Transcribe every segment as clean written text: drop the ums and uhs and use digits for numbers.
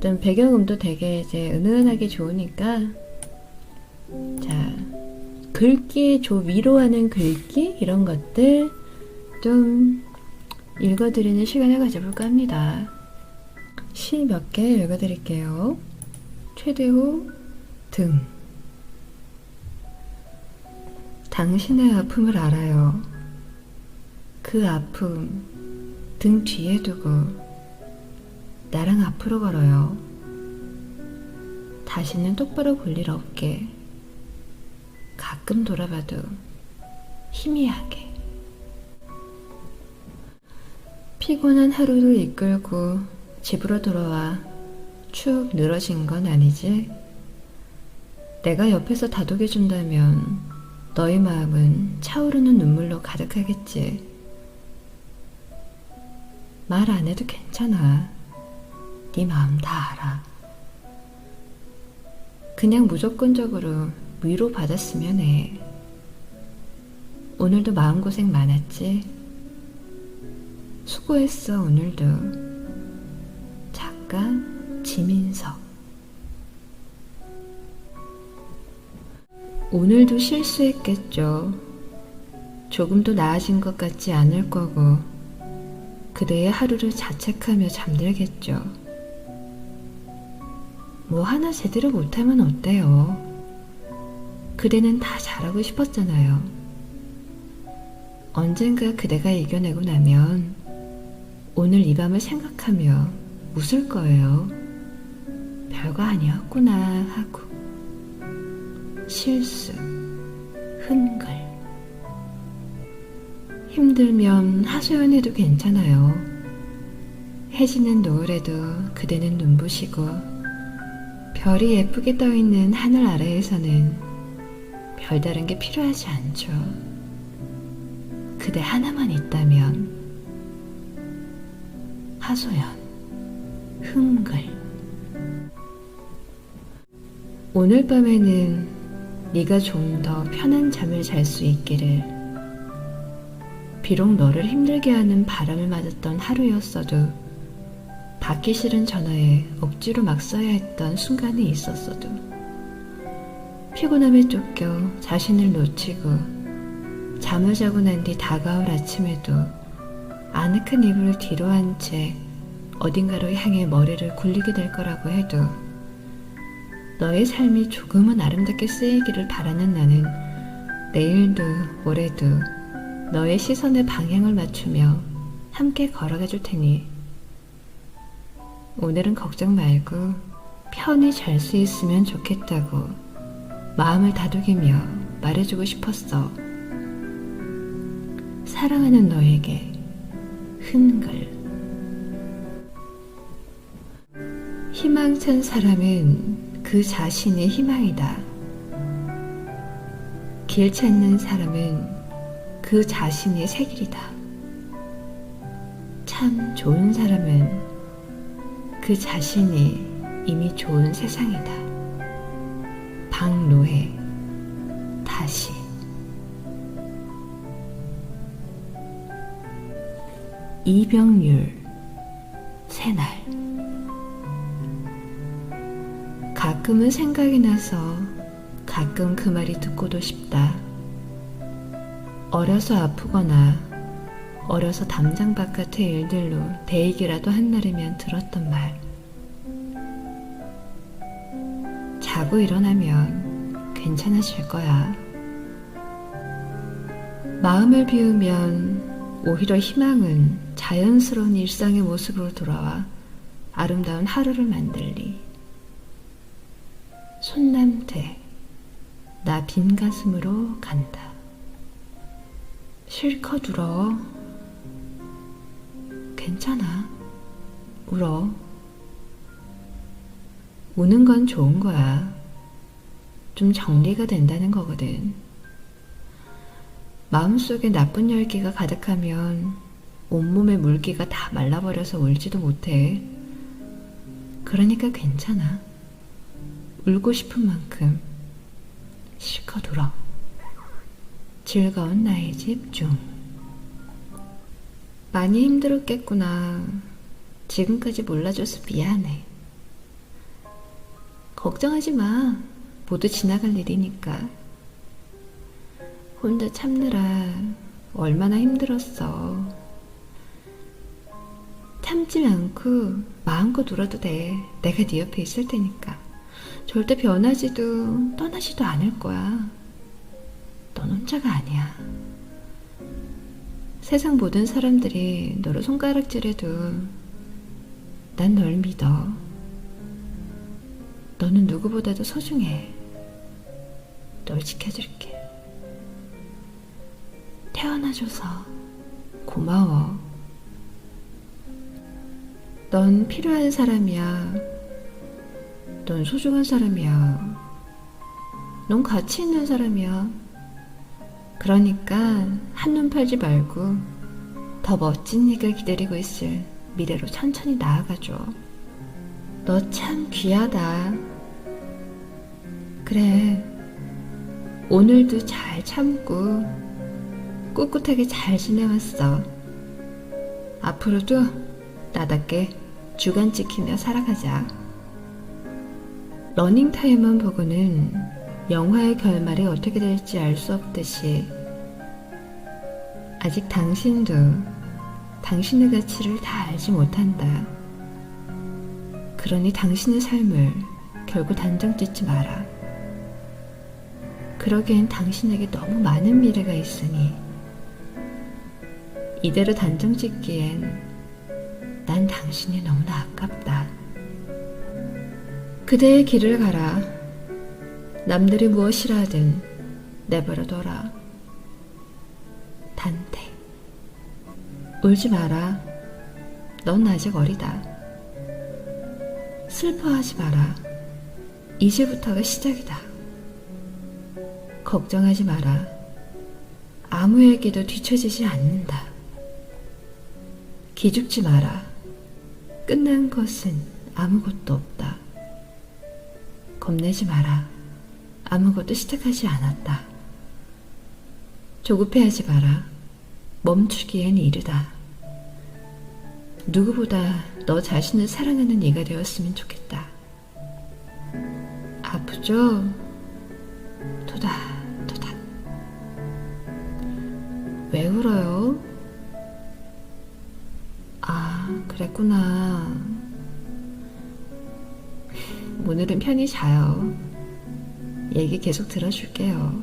좀 배경음도 되게 이제 은은하게 좋으니까, 자, 글귀, 위로하는 글귀 이런 것들 좀 읽어드리는 시간을 가져볼까 합니다. 시 몇 개 읽어드릴게요. 최대호 등. 당신의 아픔을 알아요. 그 아픔 등 뒤에 두고 나랑 앞으로 걸어요. 다시는 똑바로 볼 일 없게. 가끔 돌아봐도 희미하게. 피곤한 하루를 이끌고 집으로 돌아와 축 늘어진 건 아니지? 내가 옆에서 다독여준다면 너의 마음은 차오르는 눈물로 가득하겠지. 말 안 해도 괜찮아. 네 마음 다 알아. 그냥 무조건적으로 위로 받았으면 해. 오늘도 마음고생 많았지? 수고했어. 오늘도. 작가 지민석. 오늘도 실수했겠죠. 조금도 나아진 것 같지 않을 거고 그대의 하루를 자책하며 잠들겠죠. 뭐 하나 제대로 못하면 어때요? 그대는 다 잘하고 싶었잖아요. 언젠가 그대가 이겨내고 나면 오늘 이 밤을 생각하며 웃을 거예요. 별거 아니었구나 하고. 실수, 흥글. 힘들면 하소연해도 괜찮아요. 해지는 노을에도 그대는 눈부시고 별이 예쁘게 떠있는 하늘 아래에서는 별다른 게 필요하지 않죠. 그대 하나만 있다면. 하소연, 흥글. 오늘 밤에는 네가 좀 더 편한 잠을 잘 수 있기를. 비록 너를 힘들게 하는 바람을 맞았던 하루였어도 받기 싫은 전화에 억지로 막 써야 했던 순간이 있었어도 피곤함에 쫓겨 자신을 놓치고 잠을 자고 난 뒤 다가올 아침에도 아늑한 이불을 뒤로 한 채 어딘가로 향해 머리를 굴리게 될 거라고 해도 너의 삶이 조금은 아름답게 쓰이기를 바라는 나는 내일도 모레도 너의 시선에 방향을 맞추며 함께 걸어가 줄 테니 오늘은 걱정 말고 편히 잘 수 있으면 좋겠다고 마음을 다독이며 말해주고 싶었어. 사랑하는 너에게 흥글. 희망찬 사람은 그 자신의 희망이다. 길 찾는 사람은 그 자신의 새 길이다. 참 좋은 사람은 그 자신이 이미 좋은 세상이다. 박노해. 다시. 이병률. 새날. 가끔은 생각이 나서 가끔 그 말이 듣고도 싶다. 어려서 아프거나 어려서 담장 바깥의 일들로 대이기라도 한날이면 들었던 말. 자고 일어나면 괜찮아질 거야. 마음을 비우면 오히려 희망은 자연스러운 일상의 모습으로 돌아와 아름다운 하루를 만들리. 손남태. 나 빈 가슴으로 간다. 실컷 울어. 괜찮아. 울어. 우는 건 좋은 거야. 좀 정리가 된다는 거거든. 마음속에 나쁜 열기가 가득하면 온몸의 물기가 다 말라버려서 울지도 못해. 그러니까 괜찮아. 울고 싶은 만큼 실컷 울어. 즐거운 나의 집중. 많이 힘들었겠구나. 지금까지 몰라줘서 미안해. 걱정하지 마. 모두 지나갈 일이니까. 혼자 참느라 얼마나 힘들었어. 참지 않고 마음껏 울어도 돼. 내가 네 옆에 있을 테니까. 절대 변하지도 떠나지도 않을 거야. 넌 혼자가 아니야. 세상 모든 사람들이 너를 손가락질해도 난 널 믿어. 너는 누구보다도 소중해. 널 지켜줄게. 태어나줘서 고마워. 넌 필요한 사람이야. 넌 소중한 사람이야. 넌 가치 있는 사람이야. 그러니까 한눈 팔지 말고 더 멋진 네가 기다리고 있을 미래로 천천히 나아가줘. 너 참 귀하다. 그래, 오늘도 잘 참고 꿋꿋하게 잘 지내왔어. 앞으로도 나답게 주간 지키며 살아가자. 러닝타임만 보고는 영화의 결말이 어떻게 될지 알 수 없듯이 아직 당신도 당신의 가치를 다 알지 못한다. 그러니 당신의 삶을 결국 단정 짓지 마라. 그러기엔 당신에게 너무 많은 미래가 있으니 이대로 단정 짓기엔 난 당신이 너무나 아깝다. 그대의 길을 가라. 남들이 무엇이라 하든 내버려둬라. 단테. 울지 마라. 넌 아직 어리다. 슬퍼하지 마라. 이제부터가 시작이다. 걱정하지 마라. 아무에게도 뒤처지지 않는다. 기죽지 마라. 끝난 것은 아무것도 없다. 겁내지 마라. 아무것도 시작하지 않았다. 조급해하지 마라. 멈추기엔 이르다. 누구보다 너 자신을 사랑하는 네가 되었으면 좋겠다. 아프죠? 토닥토닥. 왜 울어요? 아, 그랬구나. 오늘은 편히 자요. 얘기 계속 들어줄게요.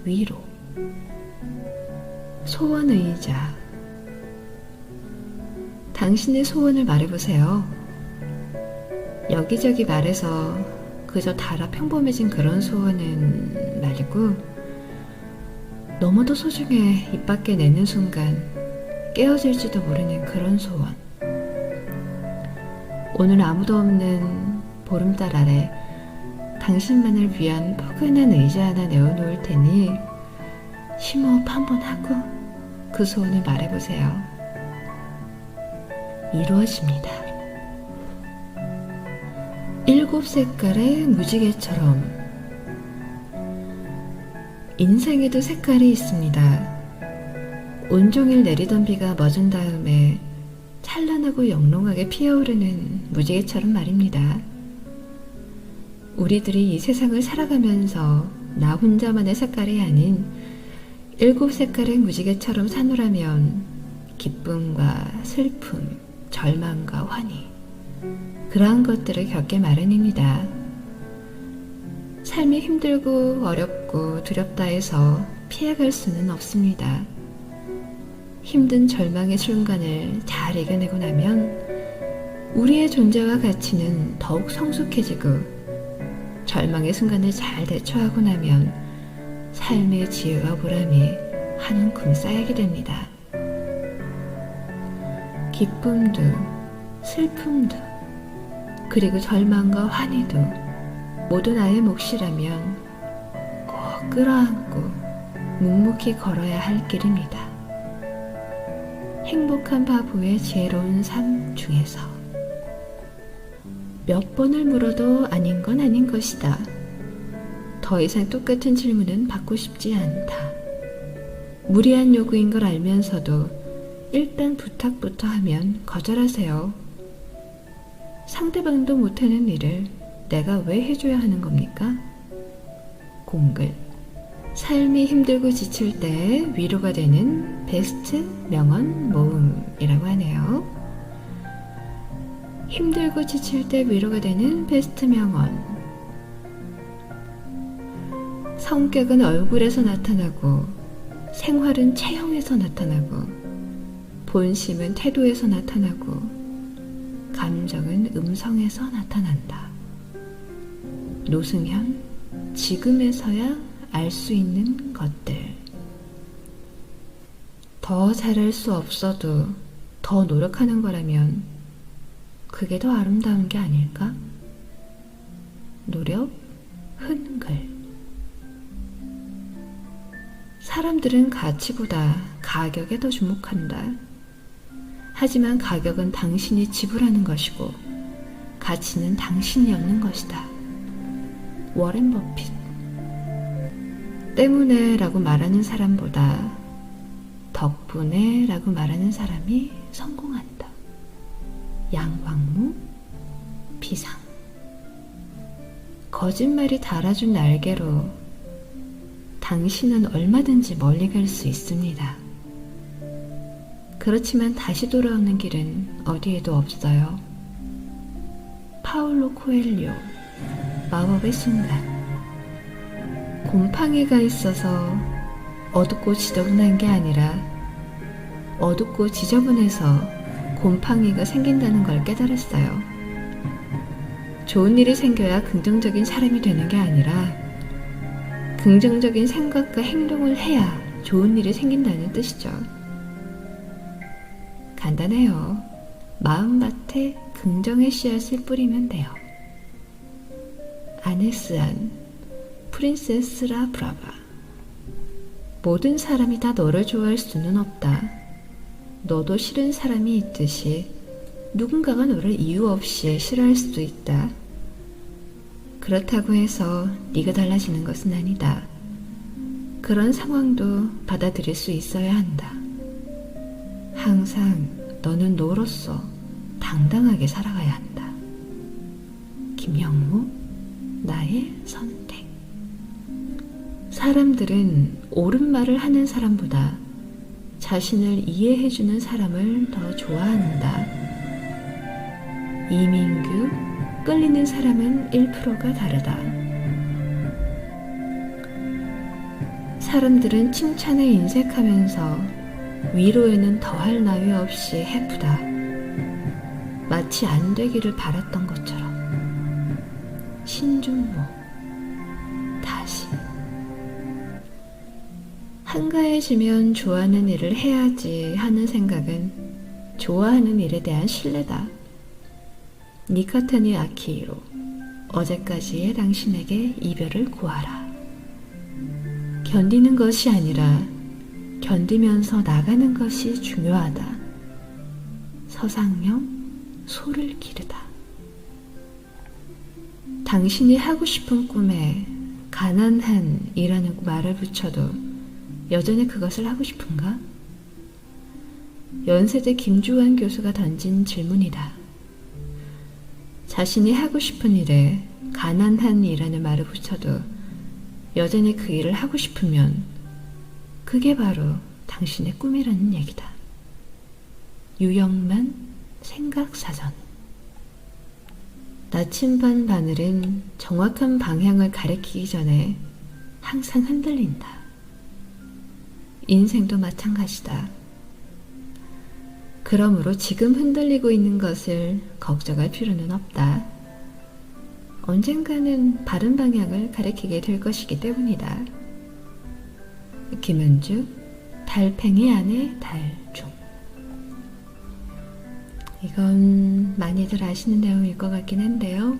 위로. 소원의자. 당신의 소원을 말해보세요. 여기저기 말해서 그저 달아 평범해진 그런 소원은 말고 너무도 소중해 입 밖에 내는 순간 깨어질지도 모르는 그런 소원. 오늘 아무도 없는 보름달 아래 당신만을 위한 포근한 의자 하나 내어놓을 테니 심호흡 한번 하고 그 소원을 말해보세요. 이루어집니다. 7색깔의 무지개처럼 인생에도 색깔이 있습니다. 온종일 내리던 비가 멎은 다음에 찬란하고 영롱하게 피어오르는 무지개처럼 말입니다. 우리들이 이 세상을 살아가면서 나 혼자만의 색깔이 아닌 7색깔의 무지개처럼 사노라면 기쁨과 슬픔, 절망과 환희, 그러한 것들을 겪게 마련입니다. 삶이 힘들고 어렵고 두렵다 해서 피해갈 수는 없습니다. 힘든 절망의 순간을 잘 이겨내고 나면 우리의 존재와 가치는 더욱 성숙해지고, 절망의 순간을 잘 대처하고 나면 삶의 지혜와 보람이 한 움큼 쌓이게 됩니다. 기쁨도 슬픔도 그리고 절망과 환희도 모두 나의 몫이라면 꼭 끌어안고 묵묵히 걸어야 할 길입니다. 행복한 바보의 지혜로운 삶 중에서 몇 번을 물어도 아닌 건 아닌 것이다. 더 이상 똑같은 질문은 받고 싶지 않다. 무리한 요구인 걸 알면서도 일단 부탁부터 하면 거절하세요. 상대방도 못하는 일을 내가 왜 해줘야 하는 겁니까? 공글. 삶이 힘들고 지칠 때 위로가 되는 베스트 명언 모음이라고 하네요. 힘들고 지칠 때 위로가 되는 베스트 명언. 성격은 얼굴에서 나타나고 생활은 체형에서 나타나고 본심은 태도에서 나타나고 감정은 음성에서 나타난다. 노승현. 지금에서야 알 수 있는 것들. 더 잘할 수 없어도 더 노력하는 거라면 그게 더 아름다운 게 아닐까? 노력, 흔글. 사람들은 가치보다 가격에 더 주목한다. 하지만 가격은 당신이 지불하는 것이고 가치는 당신이 얻는 것이다. 워렌 버핏. 때문에 라고 말하는 사람보다 덕분에 라고 말하는 사람이 성공한다. 양광무. 비상. 거짓말이 달아준 날개로 당신은 얼마든지 멀리 갈 수 있습니다. 그렇지만 다시 돌아오는 길은 어디에도 없어요. 파울로 코엘료. 마법의 순간. 곰팡이가 있어서 어둡고 지저분한 게 아니라 어둡고 지저분해서 곰팡이가 생긴다는 걸 깨달았어요. 좋은 일이 생겨야 긍정적인 사람이 되는 게 아니라 긍정적인 생각과 행동을 해야 좋은 일이 생긴다는 뜻이죠. 간단해요. 마음밭에 긍정의 씨앗을 뿌리면 돼요. 아네스안. 프린세스라 브라바. 모든 사람이 다 너를 좋아할 수는 없다. 너도 싫은 사람이 있듯이 누군가가 너를 이유 없이 싫어할 수도 있다. 그렇다고 해서 네가 달라지는 것은 아니다. 그런 상황도 받아들일 수 있어야 한다. 항상 너는 너로서 당당하게 살아가야 한다. 김영무. 나의 선택. 사람들은 옳은 말을 하는 사람보다 자신을 이해해주는 사람을 더 좋아한다. 이민규. 끌리는 사람은 1%가 다르다. 사람들은 칭찬에 인색하면서 위로에는 더할 나위 없이 해프다. 마치 안 되기를 바랐던 것처럼. 신준모. 다시. 한가해지면 좋아하는 일을 해야지 하는 생각은 좋아하는 일에 대한 신뢰다. 니카타니 아키히로. 어제까지의 당신에게 이별을 구하라. 견디는 것이 아니라 견디면서 나가는 것이 중요하다. 서상영. 소를 기르다. 당신이 하고 싶은 꿈에 가난한이라는 말을 붙여도 여전히 그것을 하고 싶은가? 연세대 김주환 교수가 던진 질문이다. 자신이 하고 싶은 일에 가난한이라는 말을 붙여도 여전히 그 일을 하고 싶으면 그게 바로 당신의 꿈이라는 얘기다. 유영만. 생각사전. 나침반 바늘은 정확한 방향을 가리키기 전에 항상 흔들린다. 인생도 마찬가지다. 그러므로 지금 흔들리고 있는 것을 걱정할 필요는 없다. 언젠가는 바른 방향을 가리키게 될 것이기 때문이다. 김은주. 달팽이 안에 달중. 이건 많이들 아시는 내용일 것 같긴 한데요.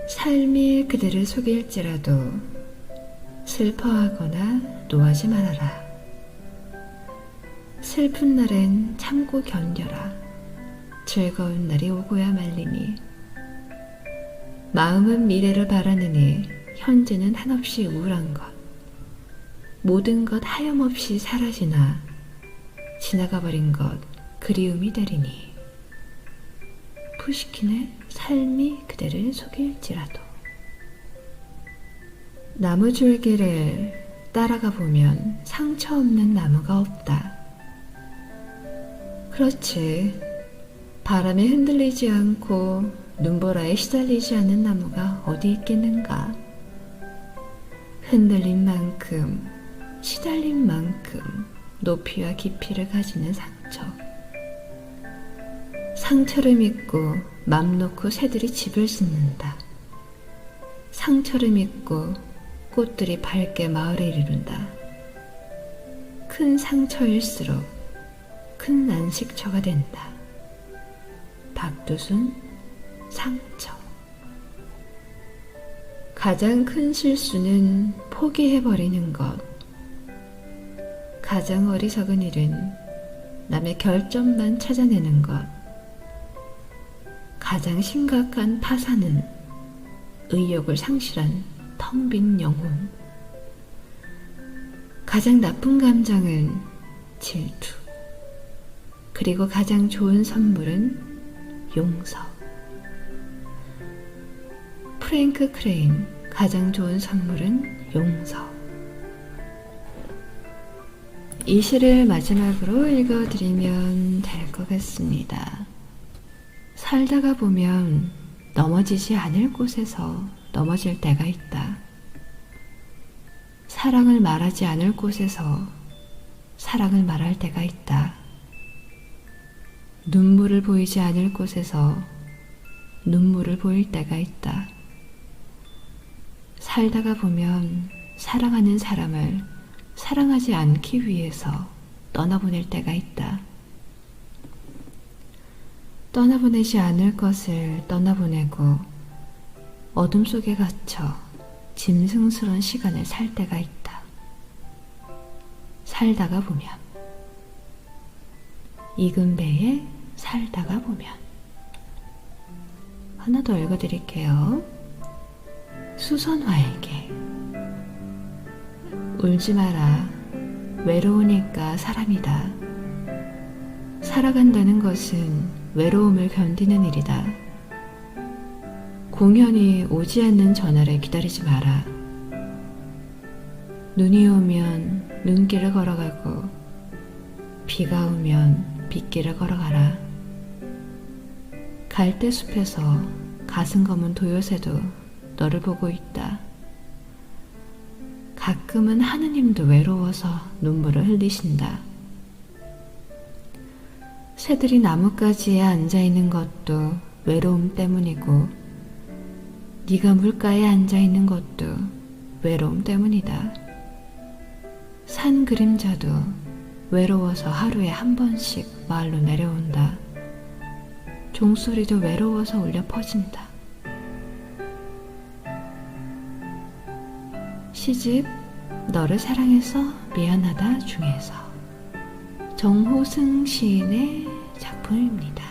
삶이 그대를 속일지라도 슬퍼하거나 노하지 말아라. 슬픈 날엔 참고 견뎌라. 즐거운 날이 오고야 말리니. 마음은 미래를 바라느니 현재는 한없이 우울한 것. 모든 것 하염없이 사라지나 지나가버린 것 그리움이 되리니. 푸시킨의 삶이 그대를 속일지라도. 나무 줄기를 따라가 보면 상처 없는 나무가 없다. 그렇지. 바람에 흔들리지 않고 눈보라에 시달리지 않는 나무가 어디 있겠는가. 흔들린 만큼, 시달린 만큼 높이와 깊이를 가지는 상처. 상처를 믿고 맘 놓고 새들이 집을 짓는다. 상처를 믿고 꽃들이 밝게 마을에 이르른다. 큰 상처일수록 큰 난식처가 된다. 박두순, 상처. 가장 큰 실수는 포기해버리는 것. 가장 어리석은 일은 남의 결점만 찾아내는 것. 가장 심각한 파산은 의욕을 상실한 텅 빈 영혼. 가장 나쁜 감정은 질투. 그리고 가장 좋은 선물은 용서. 프랭크 크레인, 가장 좋은 선물은 용서. 이 시를 마지막으로 읽어드리면 될 것 같습니다. 살다가 보면 넘어지지 않을 곳에서 넘어질 때가 있다. 사랑을 말하지 않을 곳에서 사랑을 말할 때가 있다. 눈물을 보이지 않을 곳에서 눈물을 보일 때가 있다. 살다가 보면 사랑하는 사람을 사랑하지 않기 위해서 떠나보낼 때가 있다. 떠나보내지 않을 것을 떠나보내고 어둠 속에 갇혀 짐승스러운 시간을 살 때가 있다. 살다가 보면. 이금배의 살다가 보면. 하나 더 읽어드릴게요. 수선화에게. 울지 마라. 외로우니까 사람이다. 살아간다는 것은 외로움을 견디는 일이다. 공연히 오지 않는 전화를 기다리지 마라. 눈이 오면 눈길을 걸어가고 비가 오면 빗길을 걸어가라. 갈대숲에서 가슴 검은 도요새도 너를 보고 있다. 가끔은 하느님도 외로워서 눈물을 흘리신다. 새들이 나뭇가지에 앉아있는 것도 외로움 때문이고 네가 물가에 앉아있는 것도 외로움 때문이다. 산 그림자도 외로워서 하루에 한 번씩 마을로 내려온다. 종소리도 외로워서 울려 퍼진다. 시집 너를 사랑해서 미안하다 중에서 정호승 시인의 작품입니다.